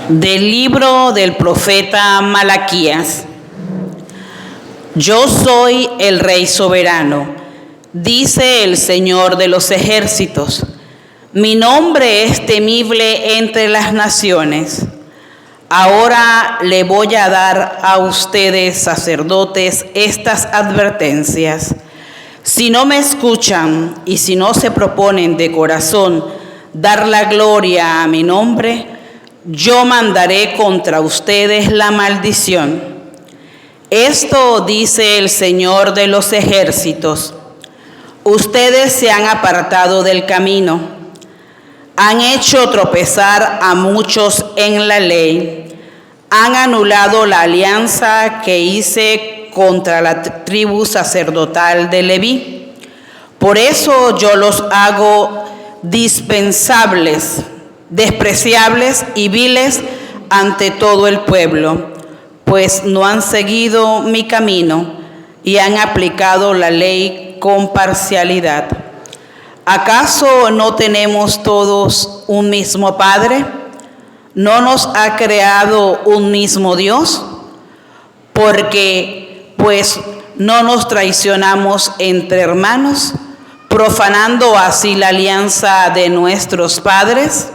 Del libro del profeta Malaquías. Yo soy el Rey soberano, dice el Señor de los ejércitos. Mi nombre es temible entre las naciones. Ahora le voy a dar a ustedes, sacerdotes, estas advertencias. Si no me escuchan y si no se proponen de corazón dar la gloria a mi nombre, yo mandaré contra ustedes la maldición. Esto dice el Señor de los ejércitos. Ustedes se han apartado del camino, han hecho tropezar a muchos en la ley, han anulado la alianza que hice contra la tribu sacerdotal de Leví. Por eso yo los hago dispensables, despreciables y viles ante todo el pueblo, pues no han seguido mi camino y han aplicado la ley con parcialidad. ¿Acaso no tenemos todos un mismo Padre? ¿No nos ha creado un mismo Dios? Porque, pues, no nos traicionamos entre hermanos, profanando así la alianza de nuestros padres.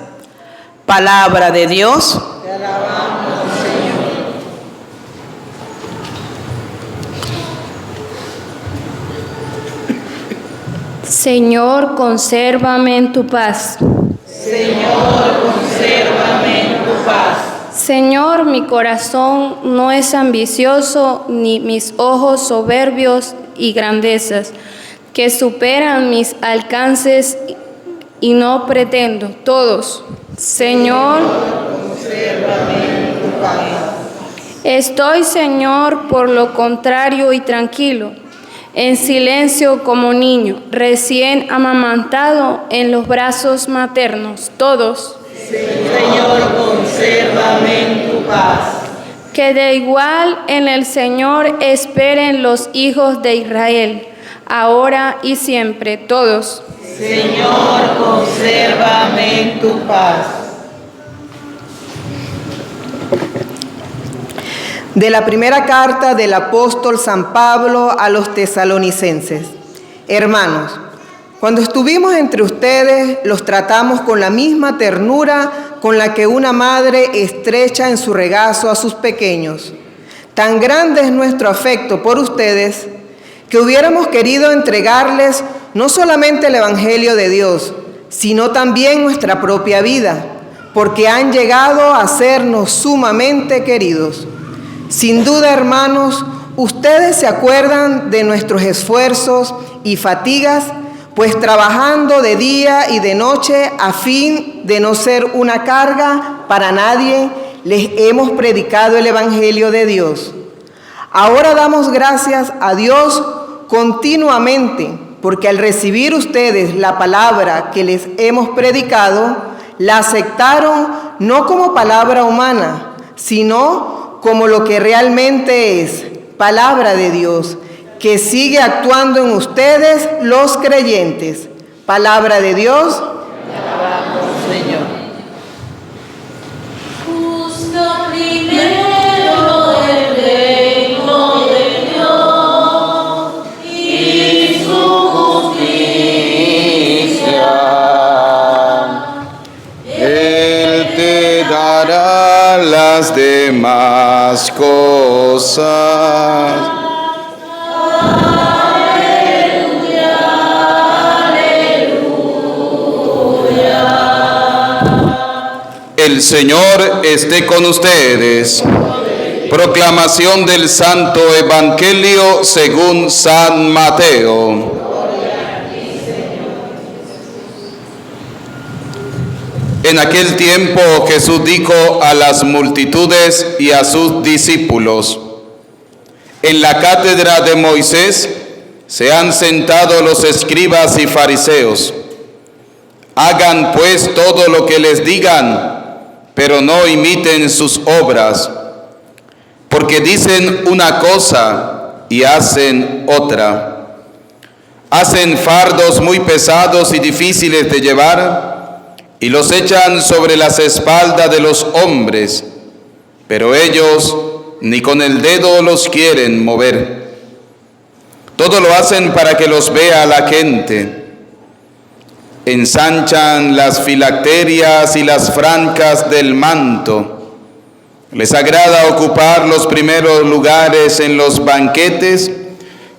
Palabra de Dios. Te alabamos, Señor. Señor, consérvame en tu paz. Señor, consérvame en tu paz. Señor, mi corazón no es ambicioso, ni mis ojos soberbios y grandezas, que superan mis alcances y no pretendo todos. Señor, consérvame en tu paz. Estoy, Señor, por lo contrario y tranquilo, en silencio como niño, recién amamantado en los brazos maternos, todos. Señor, consérvame en tu paz. Que de igual en el Señor esperen los hijos de Israel, ahora y siempre, todos. Señor, consérvame en tu paz. De la primera carta del apóstol San Pablo a los tesalonicenses. Hermanos, cuando estuvimos entre ustedes, los tratamos con la misma ternura con la que una madre estrecha en su regazo a sus pequeños. Tan grande es nuestro afecto por ustedes que hubiéramos querido entregarles no solamente el Evangelio de Dios, sino también nuestra propia vida, porque han llegado a sernos sumamente queridos. Sin duda, hermanos, ustedes se acuerdan de nuestros esfuerzos y fatigas, pues trabajando de día y de noche a fin de no ser una carga para nadie, les hemos predicado el Evangelio de Dios. Ahora damos gracias a Dios continuamente, porque al recibir ustedes la palabra que les hemos predicado, la aceptaron no como palabra humana, sino como lo que realmente es, palabra de Dios, que sigue actuando en ustedes los creyentes. Palabra de Dios. Te alabamos, Señor. Busca primero el reino de Dios y su justicia. Él te dará las demás cosas. El Señor esté con ustedes. Proclamación del Santo Evangelio según San Mateo. En aquel tiempo Jesús dijo a las multitudes y a sus discípulos: en la cátedra de Moisés se han sentado los escribas y fariseos. Hagan pues todo lo que les digan, pero no imiten sus obras, porque dicen una cosa y hacen otra. Hacen fardos muy pesados y difíciles de llevar, y los echan sobre las espaldas de los hombres, pero ellos ni con el dedo los quieren mover. Todo lo hacen para que los vea la gente. Ensanchan las filacterias y las francas del manto. Les agrada ocupar los primeros lugares en los banquetes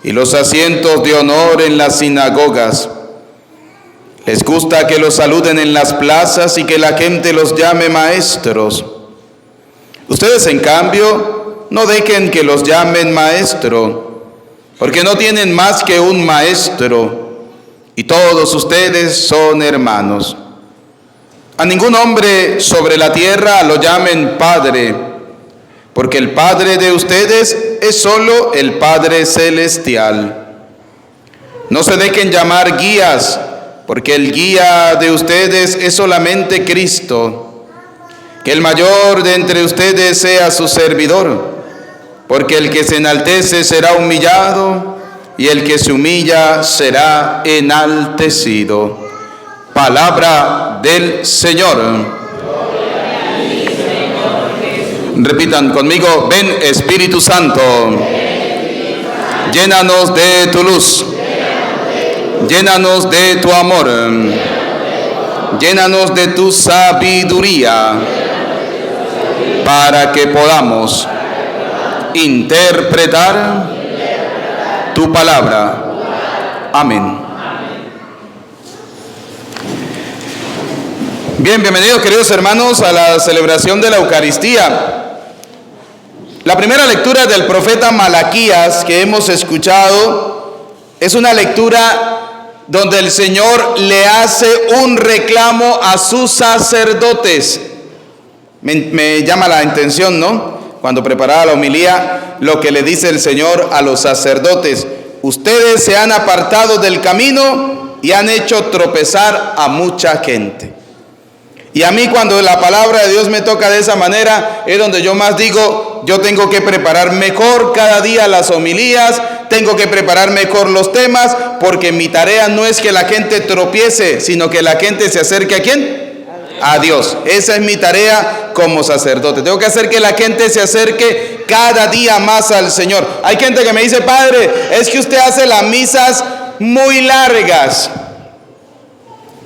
y los asientos de honor en las sinagogas. Les gusta que los saluden en las plazas y que la gente los llame maestros. Ustedes, en cambio, no dejen que los llamen maestro, porque no tienen más que un maestro, y todos ustedes son hermanos. A ningún hombre sobre la tierra lo llamen Padre, porque el Padre de ustedes es solo el Padre celestial. No se dejen llamar guías, porque el guía de ustedes es solamente Cristo. Que el mayor de entre ustedes sea su servidor, porque el que se enaltece será humillado, y el que se humilla será enaltecido. Palabra del Señor. Repitan conmigo: ven Espíritu Santo, llénanos de tu luz. Llénanos de tu amor, llénanos de tu sabiduría, para que podamos interpretar tu palabra. Amén. Bien, bienvenidos queridos hermanos a la celebración de la Eucaristía. La primera lectura del profeta Malaquías que hemos escuchado es una lectura donde el Señor le hace un reclamo a sus sacerdotes. Me llama la atención, ¿no? Cuando preparaba la homilía, lo que le dice el Señor a los sacerdotes: ustedes se han apartado del camino y han hecho tropezar a mucha gente. Y a mí, cuando la palabra de Dios me toca de esa manera, es donde yo más digo: yo tengo que preparar mejor cada día las homilías, tengo que preparar mejor los temas, porque mi tarea no es que la gente tropiece, sino que la gente se acerque ¿a quién? A Dios. Esa es mi tarea como sacerdote. Tengo que hacer que la gente se acerque cada día más al Señor. Hay gente que me dice: padre, es que usted hace las misas muy largas.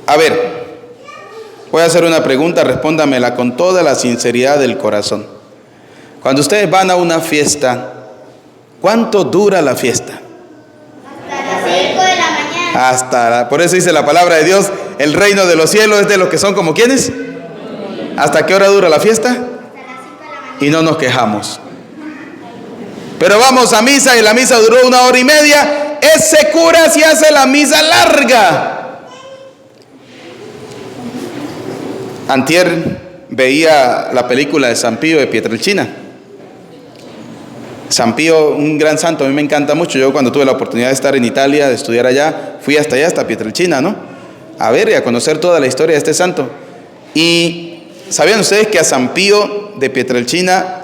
A ver, voy a hacer una pregunta, respóndamela con toda la sinceridad del corazón. Cuando ustedes van a una fiesta, ¿cuánto dura la fiesta? Hasta las 5 de la mañana. Por eso dice la palabra de Dios: el reino de los cielos es de los que son como ¿quiénes? ¿Hasta qué hora dura la fiesta? Hasta las 5 de la mañana. Y no nos quejamos. Pero vamos a misa y la misa duró 1 hora y media. Ese cura sí hace la misa larga. Antier veía la película de San Pío de Pietrelcina. San Pío, un gran santo, a mí me encanta mucho. Yo cuando tuve la oportunidad de estar en Italia, de estudiar allá, fui hasta allá, hasta Pietrelcina, ¿no? A ver y a conocer toda la historia de este santo. Y ¿sabían ustedes que a San Pío de Pietrelcina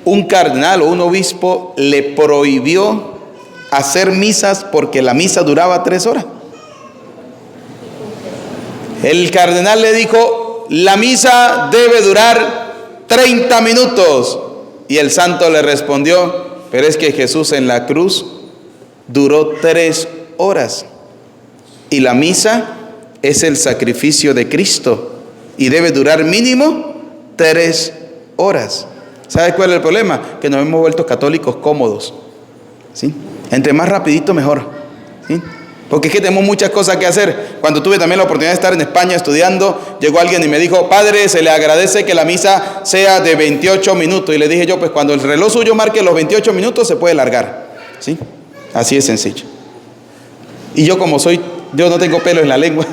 un cardenal o un obispo le prohibió hacer misas porque la misa duraba 3 horas? El cardenal le dijo: la misa debe durar 30 minutos. Y el santo le respondió: pero es que Jesús en la cruz duró 3 horas. Y la misa es el sacrificio de Cristo y debe durar mínimo 3 horas. ¿Sabe cuál es el problema? Que nos hemos vuelto católicos cómodos, ¿sí? Entre más rapidito mejor, ¿sí? Porque es que tenemos muchas cosas que hacer. Cuando tuve también la oportunidad de estar en España estudiando, llegó alguien y me dijo: padre, se le agradece que la misa sea de 28 minutos. Y le dije yo: pues cuando el reloj suyo marque los 28 minutos se puede largar, ¿sí? Así es sencillo. Y yo, como yo no tengo pelo en la lengua,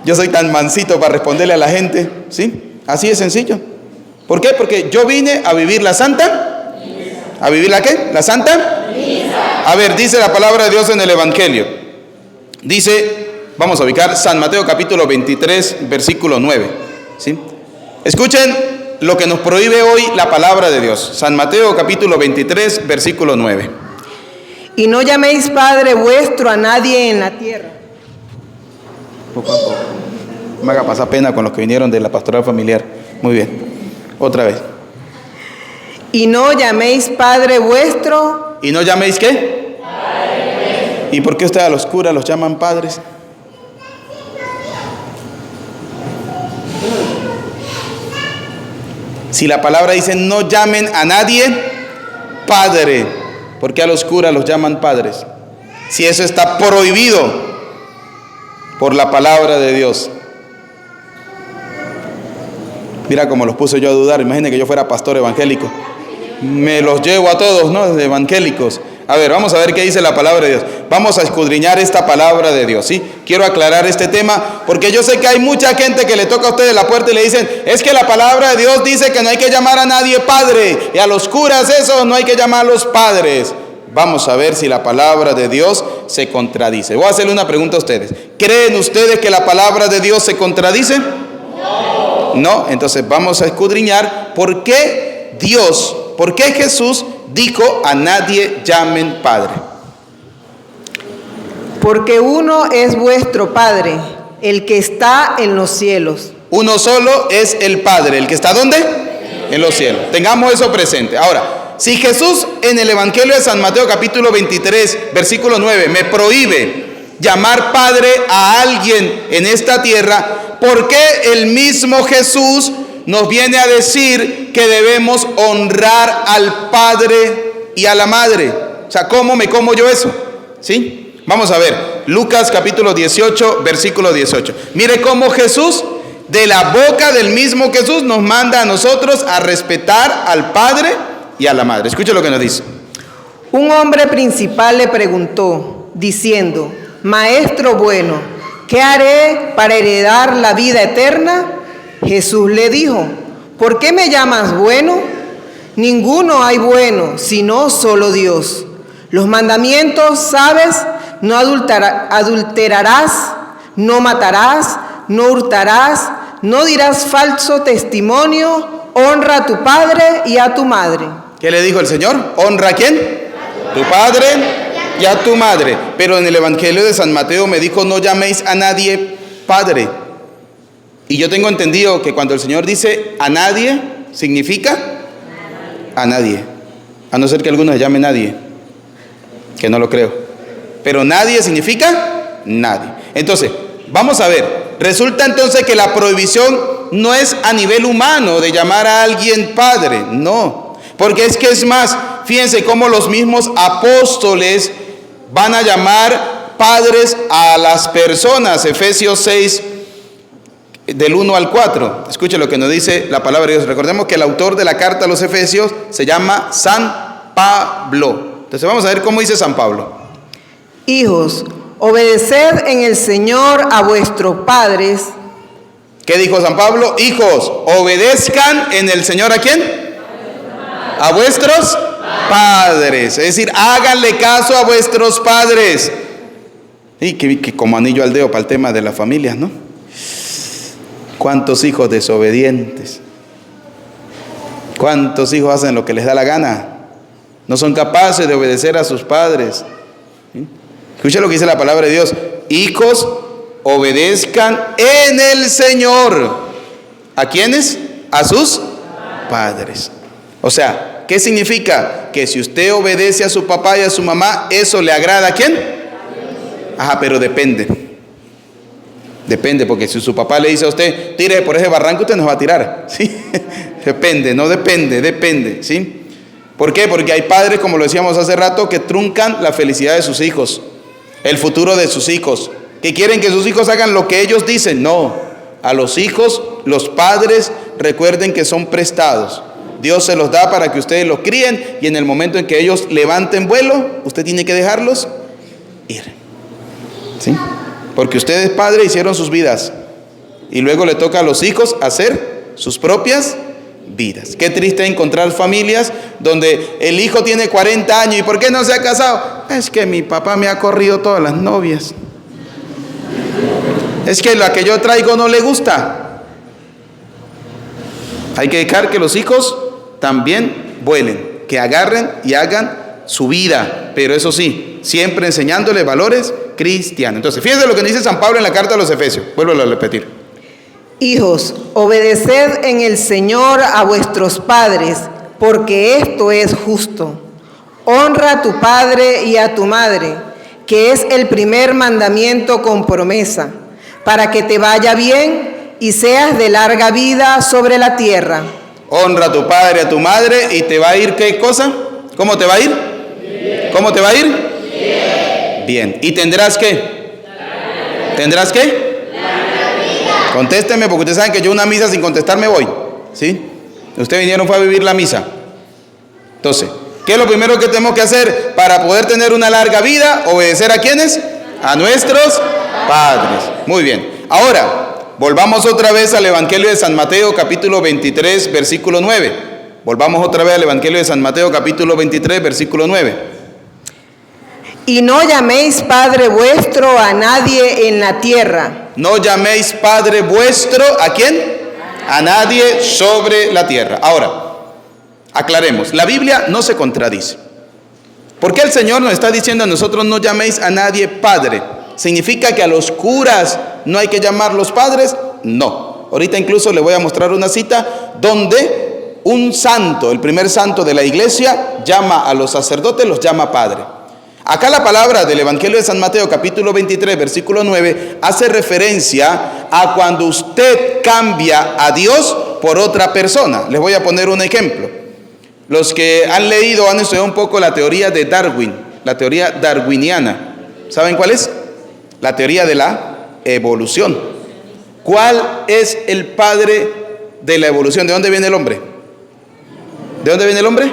yo soy tan mansito para responderle a la gente, ¿sí? Así es sencillo. ¿Por qué? Porque yo vine a vivir la santa. ¿A vivir la qué? ¿La santa? A ver, dice la palabra de Dios en el Evangelio. Dice, vamos a ubicar San Mateo capítulo 23, versículo 9, ¿sí? Escuchen lo que nos prohíbe hoy la palabra de Dios. San Mateo capítulo 23, versículo 9. Y no llaméis Padre vuestro a nadie en la tierra. Poco a poco. me haga pasar pena con los que vinieron de la pastoral familiar. Muy bien. Otra vez. Y no llaméis Padre vuestro. ¿Y no llaméis qué? Padre. ¿Y por qué ustedes a los curas los llaman padres? Si la palabra dice no llamen a nadie padre, ¿por qué a los curas los llaman padres? Si eso está prohibido por la palabra de Dios. Mira cómo los puse yo a dudar. Imaginen que yo fuera pastor evangélico. Me los llevo a todos, ¿no? De evangélicos. A ver, vamos a ver qué dice la palabra de Dios. Vamos a escudriñar esta palabra de Dios, ¿sí? Quiero aclarar este tema porque yo sé que hay mucha gente que le toca a ustedes la puerta y le dicen, es que la palabra de Dios dice que no hay que llamar a nadie padre, y a los curas eso, no hay que llamarlos padres. Vamos a ver si la palabra de Dios se contradice. Voy a hacerle una pregunta a ustedes. ¿Creen ustedes que la palabra de Dios se contradice? No, entonces vamos a escudriñar por qué Dios, por qué Jesús dijo a nadie llamen Padre. Porque uno es vuestro Padre, el que está en los cielos. Uno solo es el Padre, ¿el que está dónde? En los cielos. Tengamos eso presente. Ahora, si Jesús en el Evangelio de San Mateo capítulo 23, versículo 9, me prohíbe llamar Padre a alguien en esta tierra, ¿por qué el mismo Jesús nos viene a decir que debemos honrar al Padre y a la Madre? O sea, ¿cómo me como yo eso? ¿Sí? Vamos a ver, Lucas capítulo 18, versículo 18. Mire cómo Jesús, de la boca del mismo Jesús, nos manda a nosotros a respetar al Padre y a la Madre. Escuche lo que nos dice. Un hombre principal le preguntó, diciendo, Maestro bueno, ¿qué haré para heredar la vida eterna? Jesús le dijo, ¿por qué me llamas bueno? Ninguno hay bueno, sino solo Dios. Los mandamientos, ¿sabes? No adulterarás, no matarás, no hurtarás, no dirás falso testimonio, honra a tu padre y a tu madre. ¿Qué le dijo el Señor? ¿Honra a quién? Tu padre y a tu madre. Pero en el Evangelio de San Mateo me dijo, no llaméis a nadie padre. Y yo tengo entendido que cuando el Señor dice a nadie, significa a nadie. A no ser que algunos se llame nadie, que no lo creo. Pero nadie significa nadie. Entonces, vamos a ver. Resulta entonces que la prohibición no es a nivel humano de llamar a alguien padre. No. Porque es que es más, fíjense cómo los mismos apóstoles van a llamar padres a las personas. Efesios 6, del 1 al 4. Escuche lo que nos dice la palabra de Dios. Recordemos que el autor de la carta a los Efesios se llama San Pablo. Entonces vamos a ver cómo dice San Pablo. Hijos, obedeced en el Señor a vuestros padres. ¿Qué dijo San Pablo? Hijos, obedezcan en el Señor ¿a quién? A vuestros padres. Es decir, háganle caso a vuestros padres. Y que como anillo al dedo para el tema de las familias, ¿no? ¿Cuántos hijos desobedientes? ¿Cuántos hijos hacen lo que les da la gana? No son capaces de obedecer a sus padres. ¿Sí? Escucha lo que dice la palabra de Dios. Hijos, obedezcan en el Señor. ¿A quiénes? A sus padres. O sea, ¿qué significa? Que si usted obedece a su papá y a su mamá, ¿eso le agrada a quién? Ajá, pero depende. Depende, porque si su papá le dice a usted, tire por ese barranco, usted nos va a tirar. ¿Sí? Depende, no depende, depende. ¿Sí? ¿Por qué? Porque hay padres, como lo decíamos hace rato, que truncan la felicidad de sus hijos, el futuro de sus hijos, que quieren que sus hijos hagan lo que ellos dicen. No, a los hijos, los padres, recuerden que son prestados. Dios se los da para que ustedes los críen y en el momento en que ellos levanten vuelo, usted tiene que dejarlos ir. ¿Sí? Porque ustedes, padres, hicieron sus vidas y luego le toca a los hijos hacer sus propias vidas. Qué triste encontrar familias donde el hijo tiene 40 años y ¿por qué no se ha casado? Es que mi papá me ha corrido todas las novias. Es que la que yo traigo no le gusta. Hay que dejar que los hijos también vuelen, que agarren y hagan su vida, pero eso sí, siempre enseñándoles valores cristianos. Entonces, fíjense lo que dice San Pablo en la carta a los Efesios. Vuelvo a repetir. Hijos, obedeced en el Señor a vuestros padres, porque esto es justo. Honra a tu padre y a tu madre, que es el primer mandamiento con promesa, para que te vaya bien y seas de larga vida sobre la tierra. Honra a tu padre y a tu madre y te va a ir, ¿qué cosa? ¿Cómo te va a ir? Bien. ¿Cómo te va a ir? Bien. Bien. ¿Y tendrás qué? ¿Tendrás qué? Contésteme, porque ustedes saben que yo una misa sin contestar me voy, ¿sí? Ustedes vinieron fue a vivir la misa. Entonces, ¿qué es lo primero que tenemos que hacer para poder tener una larga vida? Obedecer ¿a quiénes? A nuestros padres. Muy bien. Ahora, volvamos otra vez al Evangelio de San Mateo, capítulo 23, versículo 9. Volvamos otra vez al Evangelio de San Mateo, capítulo 23, versículo 9. Y no llaméis Padre vuestro a nadie en la tierra. No llaméis Padre vuestro, ¿a quién? A nadie sobre la tierra. Ahora, aclaremos, la Biblia no se contradice. ¿Por qué el Señor nos está diciendo a nosotros no llaméis a nadie Padre? ¿Significa que a los curas no hay que llamarlos padres? No. Ahorita incluso le voy a mostrar una cita donde un santo, el primer santo de la iglesia, llama a los sacerdotes, los llama Padre. Acá la palabra del Evangelio de San Mateo, capítulo 23, versículo 9, hace referencia a cuando usted cambia a Dios por otra persona. Les voy a poner un ejemplo. Los que han leído, han estudiado un poco la teoría de Darwin, la teoría darwiniana. ¿Saben cuál es? La teoría de la evolución. ¿Cuál es el padre de la evolución? ¿De dónde viene el hombre? ¿De dónde viene el hombre?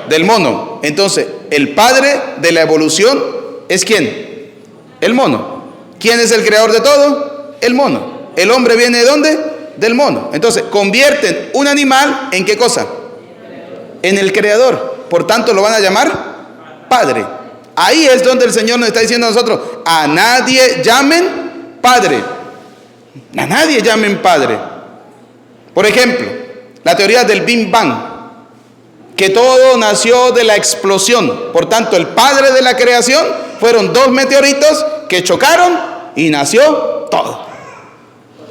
Del mono. Entonces, el padre de la evolución es ¿quién? El mono. ¿Quién es el creador de todo? El mono. ¿El hombre viene de dónde? Del mono. Entonces, convierten un animal ¿en qué cosa? En el creador. Por tanto, lo van a llamar padre. Ahí es donde el Señor nos está diciendo a nosotros, a nadie llamen padre. A nadie llamen padre. Por ejemplo, la teoría del Big Bang, que todo nació de la explosión. Por tanto, el padre de la creación fueron dos meteoritos que chocaron y nació todo.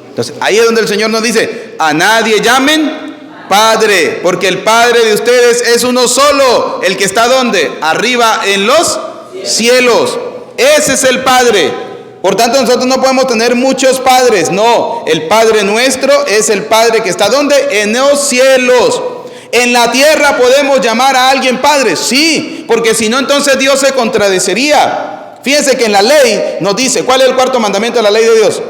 Entonces, ahí es donde el Señor nos dice, a nadie llamen padre, porque el Padre de ustedes es uno solo, el que está ¿dónde? Arriba en los cielos. Ese es el Padre. Por tanto, nosotros no podemos tener muchos padres. No, el Padre nuestro es el Padre que está ¿dónde? En los cielos. ¿En la tierra podemos llamar a alguien padre? Sí, porque si no, entonces Dios se contradeciría. Fíjense que en la ley nos dice, ¿cuál es el cuarto mandamiento de la ley de Dios?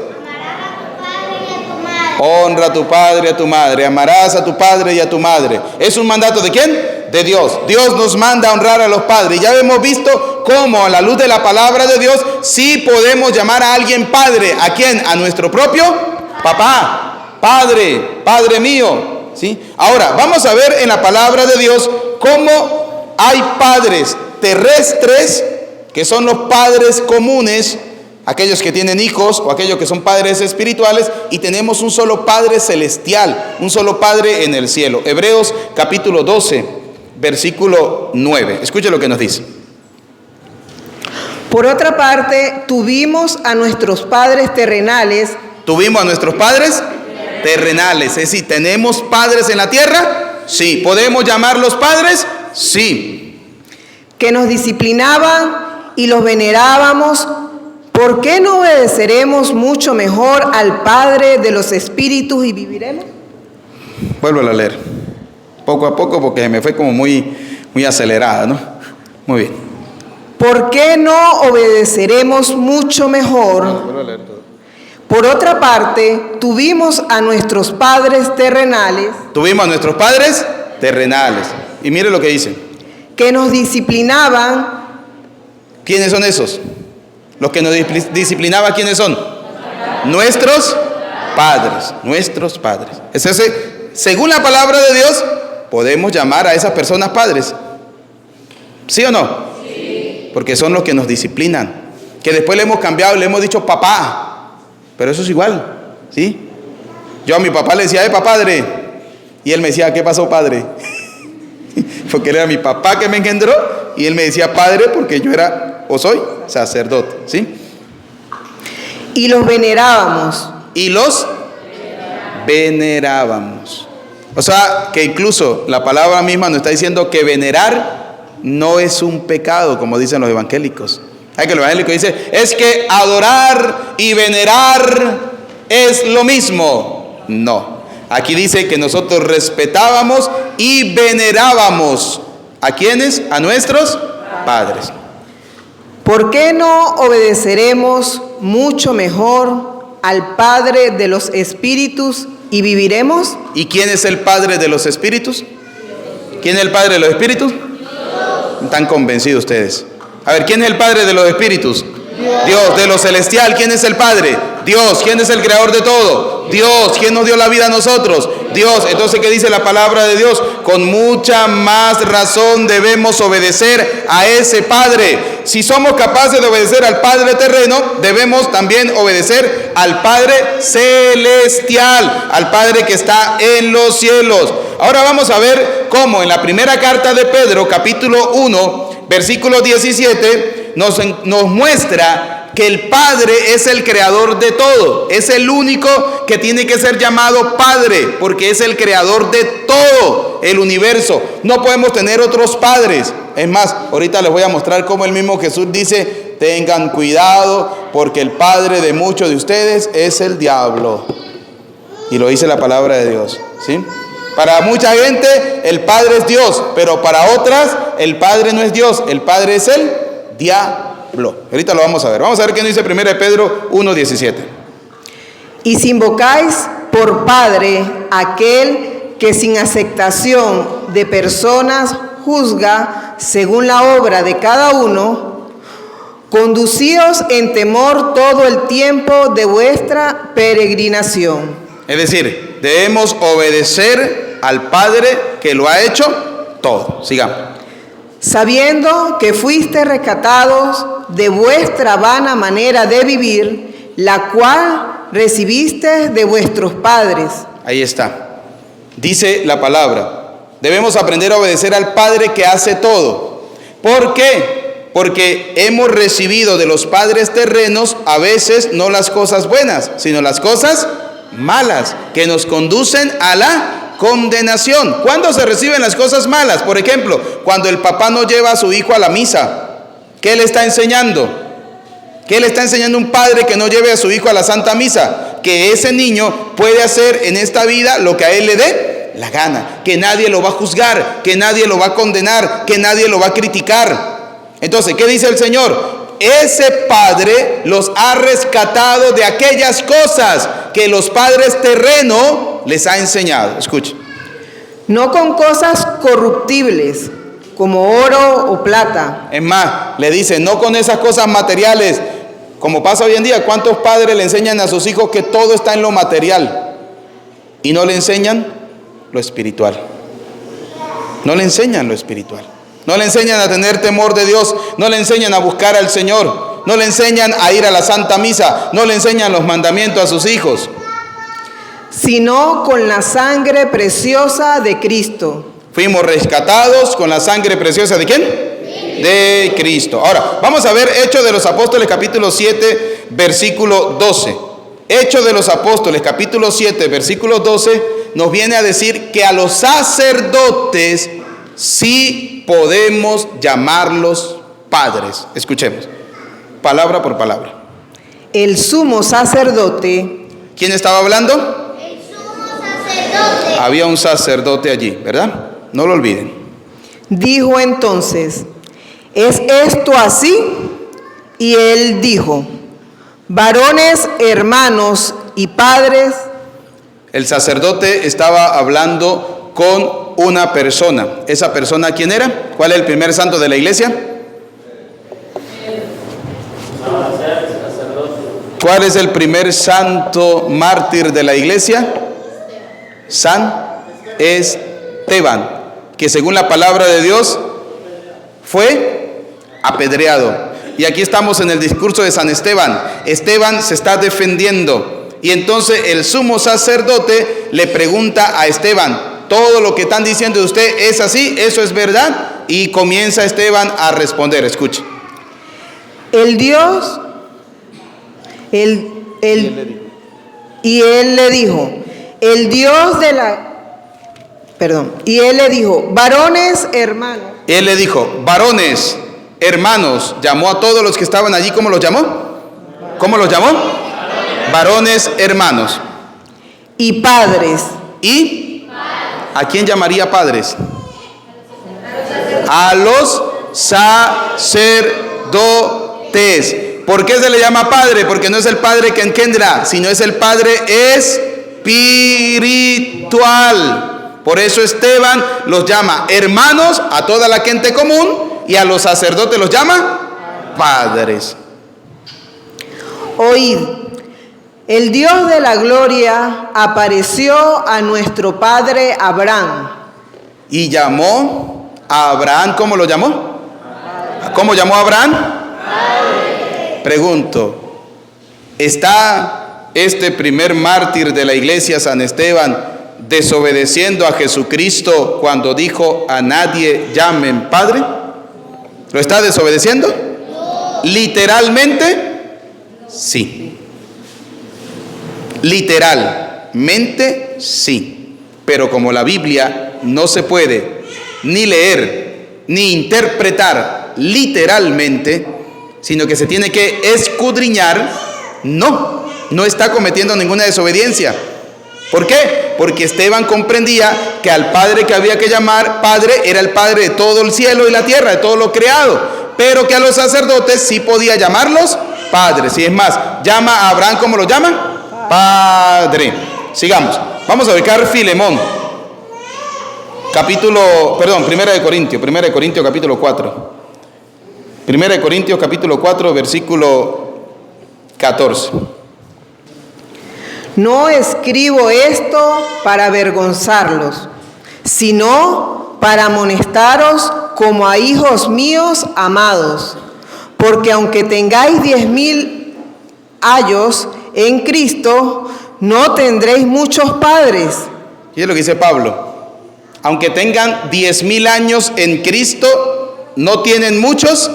Honra a tu padre y a tu madre. Amarás a tu padre y a tu madre. ¿Es un mandato de quién? De Dios. Dios nos manda a honrar a los padres. Ya hemos visto cómo a la luz de la palabra de Dios sí podemos llamar a alguien padre. ¿A quién? A nuestro propio papá. Padre, Padre mío. ¿Sí? Ahora, vamos a ver en la palabra de Dios cómo hay padres terrestres, que son los padres comunes, aquellos que tienen hijos o aquellos que son padres espirituales, y tenemos un solo Padre celestial, un solo Padre en el cielo. Hebreos capítulo 12, versículo 9. Escuche lo que nos dice. Por otra parte, tuvimos a nuestros padres terrenales. Tuvimos a nuestros padres terrenales, es decir, ¿tenemos padres en la tierra? Sí. ¿Podemos llamarlos padres? Sí. Que nos disciplinaban y los venerábamos. ¿Por qué no obedeceremos mucho mejor al Padre de los espíritus y viviremos? Vuelvo a leer, poco a poco, porque me fue como muy acelerada, ¿no? Muy bien. ¿Por qué no obedeceremos mucho mejor? Vuelvo a leer todo. Por otra parte, tuvimos a nuestros padres terrenales. Tuvimos a nuestros padres terrenales. Y mire lo que dice. Que nos disciplinaban. ¿Quiénes son esos? Los que nos disciplinaban, ¿quiénes son? Nuestros padres. Nuestros padres. Es ese, según la palabra de Dios, podemos llamar a esas personas padres. ¿Sí o no? Sí. Porque son los que nos disciplinan. Que después le hemos cambiado y le hemos dicho papá. Pero eso es igual, ¿sí? Yo a mi papá le decía, padre. Y él me decía, ¿qué pasó, padre? Porque él era mi papá que me engendró. Y él me decía, padre, porque yo era, o soy, sacerdote, ¿sí? Y los venerábamos. Y los venerábamos. O sea, que incluso la palabra misma nos está diciendo que venerar no es un pecado, como dicen los evangélicos. Hay que el evangélico dice, es que adorar y venerar es lo mismo. No. Aquí dice que nosotros respetábamos y venerábamos. ¿A quiénes? A nuestros padres. ¿Por qué no obedeceremos mucho mejor al Padre de los Espíritus y viviremos? ¿Y quién es el Padre de los Espíritus? ¿Quién es el Padre de los Espíritus? ¿Están convencidos ustedes? A ver, ¿quién es el Padre de los Espíritus? Dios. De lo celestial, ¿quién es el Padre? Dios. ¿Quién es el creador de todo? Dios. ¿Quién nos dio la vida a nosotros? Dios. Entonces, ¿qué dice la palabra de Dios? Con mucha más razón debemos obedecer a ese Padre. Si somos capaces de obedecer al Padre terreno, debemos también obedecer al Padre celestial, al Padre que está en los cielos. Ahora vamos a ver cómo en la primera carta de Pedro, capítulo 1, versículo 17, nos muestra que el Padre es el creador de todo. Es el único que tiene que ser llamado Padre, porque es el creador de todo el universo. No podemos tener otros padres. Es más, ahorita les voy a mostrar cómo el mismo Jesús dice, tengan cuidado, porque el padre de muchos de ustedes es el diablo. Y lo dice la palabra de Dios, ¿sí? Para mucha gente el Padre es Dios, pero para otras el Padre no es Dios, el Padre es el diablo. Ahorita lo vamos a ver. Vamos a ver qué nos dice 1 Pedro 1:17. Y si invocáis por Padre aquel que sin aceptación de personas juzga según la obra de cada uno, conducíos en temor todo el tiempo de vuestra peregrinación. Es decir, debemos obedecer al Padre que lo ha hecho todo. Sigamos. Sabiendo que fuiste rescatados de vuestra vana manera de vivir, la cual recibiste de vuestros padres. Ahí está. Dice la palabra. Debemos aprender a obedecer al Padre que hace todo. ¿Por qué? Porque hemos recibido de los padres terrenos a veces no las cosas buenas, sino las cosas malas que nos conducen a la condenación. ¿Cuándo se reciben las cosas malas? Por ejemplo, cuando el papá no lleva a su hijo a la misa. ¿Qué le está enseñando? ¿Qué le está enseñando un padre que no lleve a su hijo a la Santa Misa? Que ese niño puede hacer en esta vida lo que a él le dé la gana, que nadie lo va a juzgar, que nadie lo va a condenar, que nadie lo va a criticar. Entonces, ¿qué dice el Señor? Ese Padre los ha rescatado de aquellas cosas que los padres terrenos les ha enseñado. Escuchen. No con cosas corruptibles, como oro o plata. Es más, le dice, no con esas cosas materiales, como pasa hoy en día. ¿Cuántos padres le enseñan a sus hijos que todo está en lo material y no le enseñan lo espiritual? No le enseñan lo espiritual. No le enseñan a tener temor de Dios, no le enseñan a buscar al Señor, no le enseñan a ir a la Santa Misa, no le enseñan los mandamientos a sus hijos. Sino con la sangre preciosa de Cristo. Fuimos rescatados con la sangre preciosa ¿de quién? De Cristo. Ahora, vamos a ver Hechos de los Apóstoles capítulo 7, versículo 12. Hechos de los Apóstoles capítulo 7, versículo 12 nos viene a decir que a los sacerdotes sí podemos llamarlos padres. Escuchemos, palabra por palabra. El sumo sacerdote. ¿Quién estaba hablando? El sumo sacerdote. Había un sacerdote allí, ¿verdad? No lo olviden. Dijo entonces, ¿es esto así? Y él dijo, varones, hermanos y padres. El sacerdote estaba hablando con una persona. ¿Esa persona quién era? ¿Cuál es el primer santo de la iglesia? ¿Cuál es el primer santo mártir de la iglesia? San Esteban, que según la palabra de Dios fue apedreado. Y aquí estamos en el discurso de San Esteban. Esteban se está defendiendo y entonces el sumo sacerdote le pregunta a Esteban, ¿todo lo que están diciendo de usted es así? ¿Eso es verdad? Y comienza Esteban a responder. Escuche. Y él le dijo, el Dios de la... Y él le dijo, varones hermanos. Él le dijo, varones, hermanos. Llamó a todos los que estaban allí, ¿cómo los llamó? ¿Cómo los llamó? Varones, hermanos. Y padres. ¿Y a quién llamaría padres? A los sacerdotes. ¿Por qué se le llama padre? Porque no es el padre que engendra, sino es el padre espiritual. Por eso Esteban los llama hermanos a toda la gente común y a los sacerdotes los llama padres. Oíd, el Dios de la gloria apareció a nuestro padre Abraham. Y llamó a Abraham, ¿cómo lo llamó? ¿Cómo llamó a Abraham? Padre. Pregunto, ¿está este primer mártir de la iglesia, San Esteban, desobedeciendo a Jesucristo cuando dijo a nadie llamen Padre? ¿Lo está desobedeciendo? No. Literalmente, sí. Literalmente, sí. Pero como la Biblia no se puede ni leer ni interpretar literalmente, sino que se tiene que escudriñar, no está cometiendo ninguna desobediencia. ¿Por qué? Porque Esteban comprendía que al Padre que había que llamar Padre era el Padre de todo el cielo y la tierra, de todo lo creado, pero que a los sacerdotes sí podía llamarlos padres. Y es más, llama a Abraham, ¿cómo lo llama? Padre. Sigamos. Vamos a ubicar Filemón. Primera de Corintios capítulo 4. Primera de Corintios capítulo 4, versículo 14. No escribo esto para avergonzarlos, sino para amonestaros como a hijos míos amados. Porque aunque tengáis 10,000 años en Cristo, no tendréis muchos padres. Y es lo que dice Pablo. Aunque tengan 10,000 años en Cristo, ¿no tienen muchos?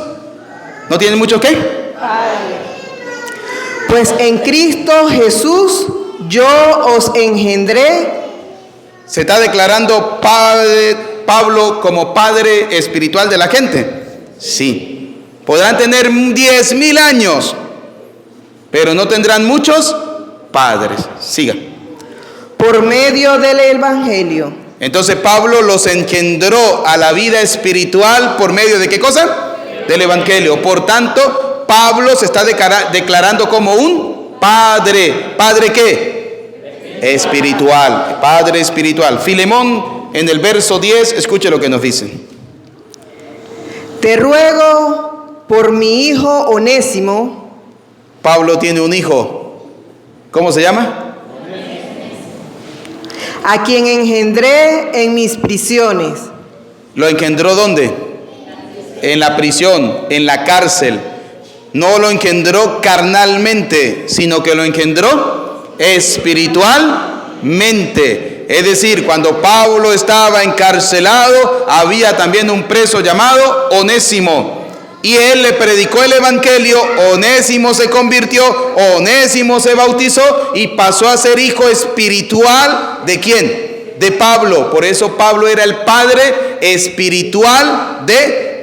¿No tienen muchos qué? Padres. Pues en Cristo Jesús yo os engendré. ¿Se está declarando Pablo como padre espiritual de la gente? Sí. Podrán tener 10,000 años, pero no tendrán muchos padres. Siga. Por medio del Evangelio. Entonces Pablo los engendró a la vida espiritual por medio de ¿qué cosa? Del Evangelio. Por tanto, Pablo se está declarando como un padre. ¿Padre qué? Espiritual. Padre espiritual. Filemón, en el verso 10, escuche lo que nos dice. Te ruego por mi hijo Onésimo. Pablo tiene un hijo. ¿Cómo se llama? A quien engendré en mis prisiones. ¿Lo engendró dónde? En la prisión, en la cárcel. No lo engendró carnalmente, sino que lo engendró espiritualmente. Es decir, cuando Pablo estaba encarcelado, había también un preso llamado Onésimo. Y él le predicó el evangelio, Onésimo se convirtió, Onésimo se bautizó y pasó a ser hijo espiritual ¿de quién? De Pablo. Por eso Pablo era el padre espiritual de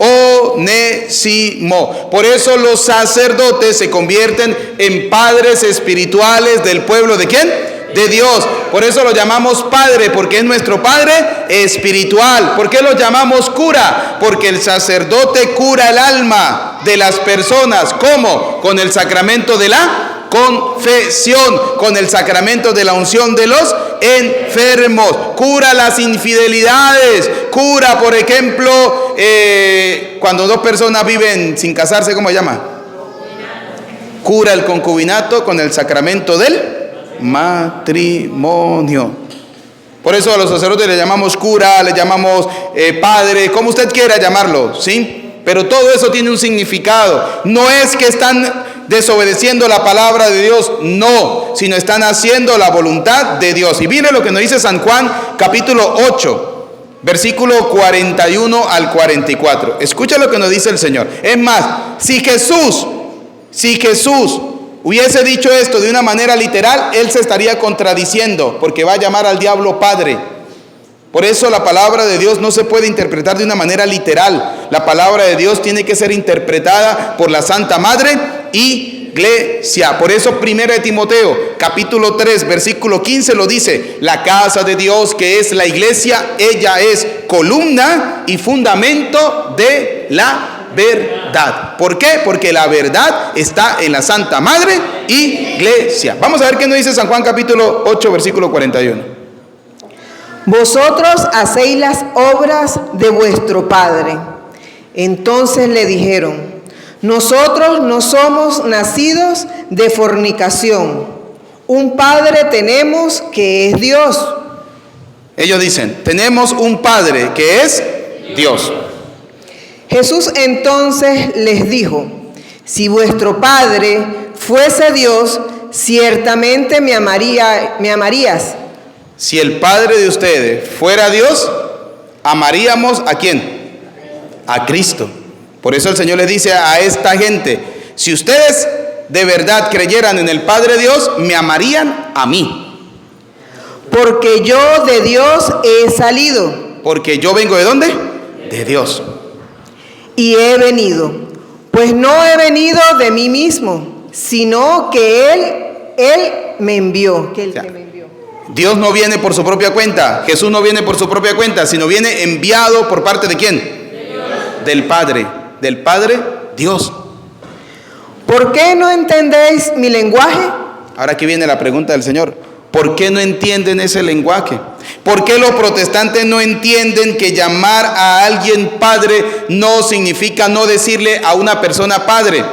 Onésimo. Por eso los sacerdotes se convierten en padres espirituales del pueblo ¿de quién? De Dios. Por eso lo llamamos Padre, porque es nuestro Padre espiritual. ¿Por qué lo llamamos cura? Porque el sacerdote cura el alma de las personas. ¿Cómo? Con el sacramento de la confesión, con el sacramento de la unción de los enfermos. Cura las infidelidades. Cura, por ejemplo, cuando dos personas viven sin casarse, ¿cómo se llama? Cura el concubinato con el sacramento del matrimonio. Por eso a los sacerdotes le llamamos cura, le llamamos padre, como usted quiera llamarlo, ¿sí? Pero todo eso tiene un significado. No es que están desobedeciendo la palabra de Dios, no, sino están haciendo la voluntad de Dios. Y mire lo que nos dice San Juan, capítulo 8, versículo 41 al 44. Escucha lo que nos dice el Señor. Es más, si Jesús hubiese dicho esto de una manera literal, él se estaría contradiciendo, porque va a llamar al diablo padre. Por eso la palabra de Dios no se puede interpretar de una manera literal. La palabra de Dios tiene que ser interpretada por la Santa Madre Iglesia. Por eso 1 de Timoteo, capítulo 3, versículo 15 lo dice: la casa de Dios, que es la iglesia, ella es columna y fundamento de la verdad. ¿Por qué? Porque la verdad está en la Santa Madre Iglesia. Vamos a ver qué nos dice San Juan capítulo 8, versículo 41. Vosotros hacéis las obras de vuestro padre. Entonces le dijeron: nosotros no somos nacidos de fornicación. Un padre tenemos que es Dios. Ellos dicen: tenemos un padre que es Dios. Jesús entonces les dijo: si vuestro padre fuese Dios, ciertamente me amarías. Si el padre de ustedes fuera Dios, amaríamos ¿a quién? A Cristo. Por eso el Señor les dice a esta gente: si ustedes de verdad creyeran en el Padre Dios, me amarían a mí. Porque yo de Dios he salido. Porque yo vengo ¿de dónde? De Dios. Y he venido, pues no he venido de mí mismo, sino que Él me envió. Dios no viene por su propia cuenta, Jesús no viene por su propia cuenta, sino viene enviado por parte ¿de quién? Del Padre Dios. ¿Por qué no entendéis mi lenguaje? Ahora aquí viene la pregunta del Señor: ¿por qué no entienden ese lenguaje? ¿Por qué los protestantes no entienden que llamar a alguien padre no significa no decirle a una persona padre?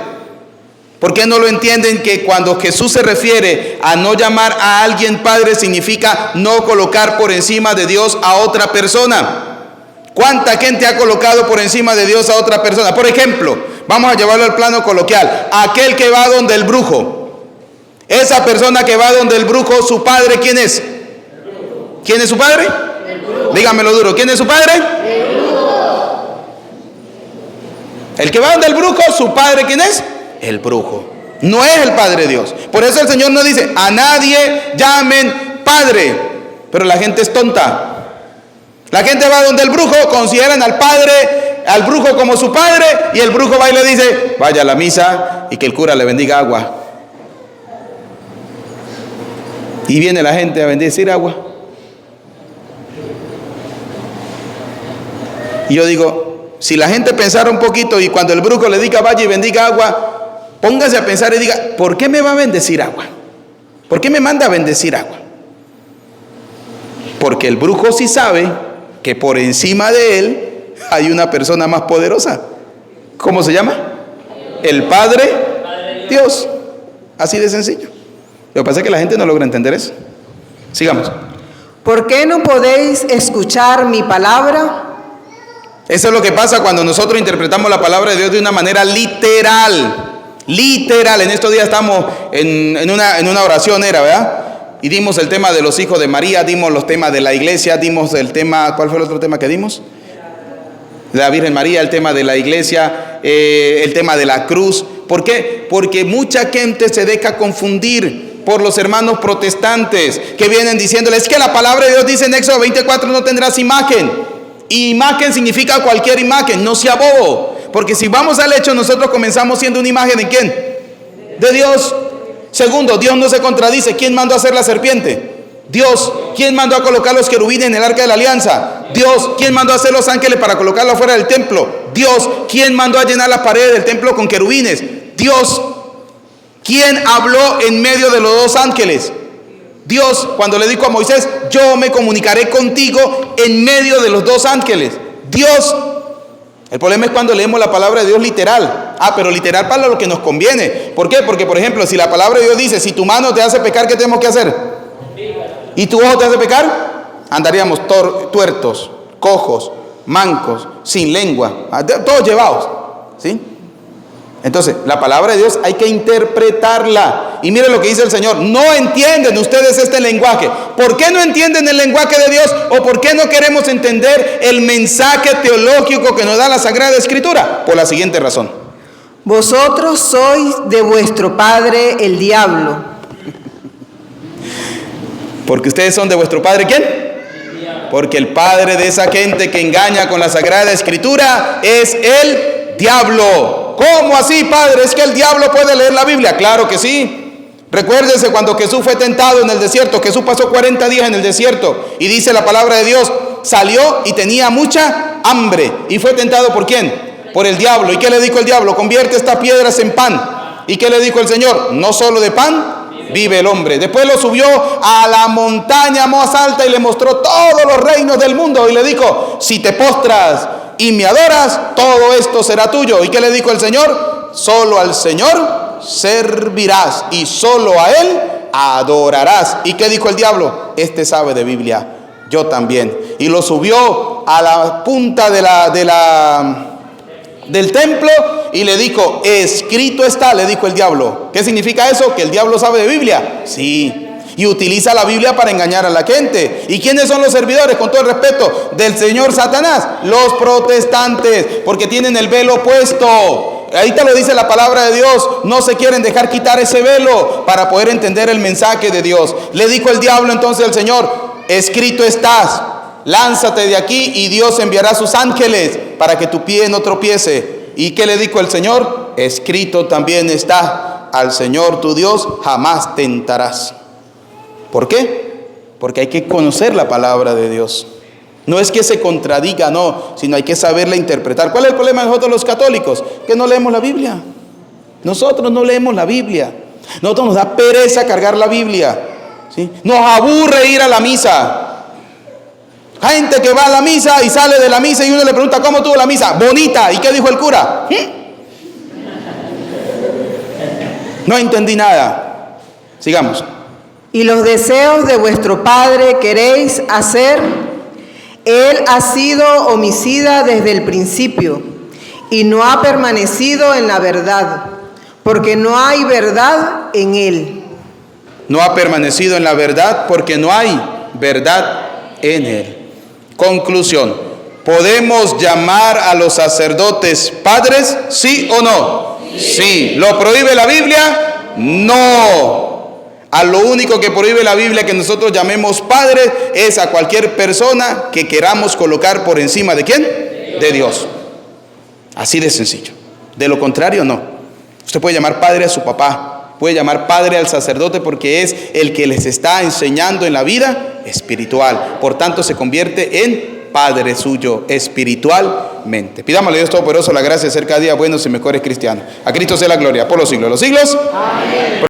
¿Por qué no lo entienden que cuando Jesús se refiere a no llamar a alguien padre significa no colocar por encima de Dios a otra persona? ¿Cuánta gente ha colocado por encima de Dios a otra persona? Por ejemplo, vamos a llevarlo al plano coloquial: aquel que va donde el brujo. Esa persona que va donde el brujo, su padre, ¿quién es? ¿Quién es su padre? Dígamelo duro, ¿quién es su padre? El que va donde el brujo, su padre, ¿quién es? El brujo. No es el Padre Dios. Por eso el Señor nos dice: a nadie llamen padre. Pero la gente es tonta. La gente va donde el brujo, consideran al padre, al brujo como su padre, y el brujo va y le dice: vaya a la misa y que el cura le bendiga agua. Y viene la gente a bendecir agua. Y yo digo, si la gente pensara un poquito y cuando el brujo le diga vaya y bendiga agua, póngase a pensar y diga: ¿por qué me va a bendecir agua? ¿Por qué me manda a bendecir agua? Porque el brujo sí sabe que por encima de él hay una persona más poderosa. ¿Cómo se llama? El Padre Dios. Así de sencillo. Lo que pasa es que la gente no logra entender eso. Sigamos. ¿Por qué no podéis escuchar mi palabra? Eso es lo que pasa cuando nosotros interpretamos la palabra de Dios de una manera literal. Literal. En estos días estamos en una oración, ¿verdad? Y dimos el tema de los hijos de María, dimos los temas de la iglesia, dimos el tema, ¿cuál fue el otro tema que dimos? De la Virgen María, el tema de la iglesia, el tema de la cruz. ¿Por qué? Porque mucha gente se deja confundir por los hermanos protestantes que vienen diciéndoles: es que la palabra de Dios dice en Éxodo 24: no tendrás imagen. Y imagen significa cualquier imagen, no sea bobo. Porque si vamos al hecho, nosotros comenzamos siendo una imagen ¿de quién? De Dios. Segundo, Dios no se contradice. ¿Quién mandó a hacer la serpiente? Dios. ¿Quién mandó a colocar los querubines en el arca de la alianza? Dios. ¿Quién mandó a hacer los ángeles para colocarlos fuera del templo? Dios. ¿Quién mandó a llenar las paredes del templo con querubines? Dios. ¿Quién habló en medio de los dos ángeles? Dios. Cuando le dijo a Moisés: yo me comunicaré contigo en medio de los dos ángeles. Dios. El problema es cuando leemos la palabra de Dios literal. Pero literal para lo que nos conviene. ¿Por qué? Porque, por ejemplo, si la palabra de Dios dice: si tu mano te hace pecar, ¿qué tenemos que hacer? ¿Y tu ojo te hace pecar? Andaríamos tuertos, cojos, mancos, sin lengua, todos llevados, ¿sí? Entonces, la palabra de Dios hay que interpretarla. Y mire lo que dice el Señor: no entienden ustedes este lenguaje. ¿Por qué no entienden el lenguaje de Dios? ¿O por qué no queremos entender el mensaje teológico que nos da la Sagrada Escritura? Por la siguiente razón: Vosotros sois de vuestro padre el diablo. Porque ustedes son de vuestro padre, ¿quién? Porque el padre de esa gente que engaña con la Sagrada Escritura es el diablo. ¿Cómo así, padre? ¿Es que el diablo puede leer la Biblia? Claro que sí. Recuérdense cuando Jesús fue tentado en el desierto. Jesús pasó 40 días en el desierto y dice la palabra de Dios, salió y tenía mucha hambre. ¿Y fue tentado por quién? Por el diablo. ¿Y qué le dijo el diablo? Convierte estas piedras en pan. ¿Y qué le dijo el Señor? No solo de pan vive el hombre. Después lo subió a la montaña más alta y le mostró todos los reinos del mundo y le dijo, si te postras y me adoras, todo esto será tuyo. ¿Y qué le dijo el Señor? Solo al Señor servirás y solo a Él adorarás. ¿Y qué dijo el diablo? Este sabe de Biblia, yo también. Y lo subió a la punta del templo y le dijo, escrito está, le dijo el diablo. ¿Qué significa eso? ¿Que el diablo sabe de Biblia? Sí. Y utiliza la Biblia para engañar a la gente. ¿Y quiénes son los servidores, con todo el respeto, del señor Satanás? Los protestantes, porque tienen el velo puesto. Ahí te lo dice la palabra de Dios. No se quieren dejar quitar ese velo para poder entender el mensaje de Dios. Le dijo el diablo entonces al Señor, escrito estás, lánzate de aquí y Dios enviará sus ángeles para que tu pie no tropiece. ¿Y qué le dijo el Señor? Escrito también está, al Señor tu Dios jamás tentarás. ¿Por qué? Porque hay que conocer la palabra de Dios. No es que se contradiga, no, sino hay que saberla interpretar. ¿Cuál es el problema de nosotros los católicos? Que no leemos la Biblia. Nosotros no leemos la Biblia. Nosotros nos da pereza cargar la Biblia, ¿sí? Nos aburre ir a la misa. Gente que va a la misa y sale de la misa y uno le pregunta, ¿cómo tuvo la misa? Bonita. ¿Y qué dijo el cura? No entendí nada. Sigamos. Y los deseos de vuestro padre queréis hacer. Él ha sido homicida desde el principio y no ha permanecido en la verdad, porque no hay verdad en él. No ha permanecido en la verdad porque no hay verdad en él. Conclusión. ¿Podemos llamar a los sacerdotes padres? ¿Sí o no? Sí. ¿Lo prohíbe la Biblia? No. A lo único que prohíbe la Biblia que nosotros llamemos padres es a cualquier persona que queramos colocar por encima ¿de quién? De Dios. Así de sencillo. De lo contrario, no. Usted puede llamar padre a su papá, puede llamar padre al sacerdote porque es el que les está enseñando en la vida espiritual. Por tanto, se convierte en padre suyo espiritualmente. Pidámosle a Dios Todopoderoso la gracia de ser cada día buenos y mejores cristianos. A Cristo sea la gloria por los siglos de los siglos. Amén.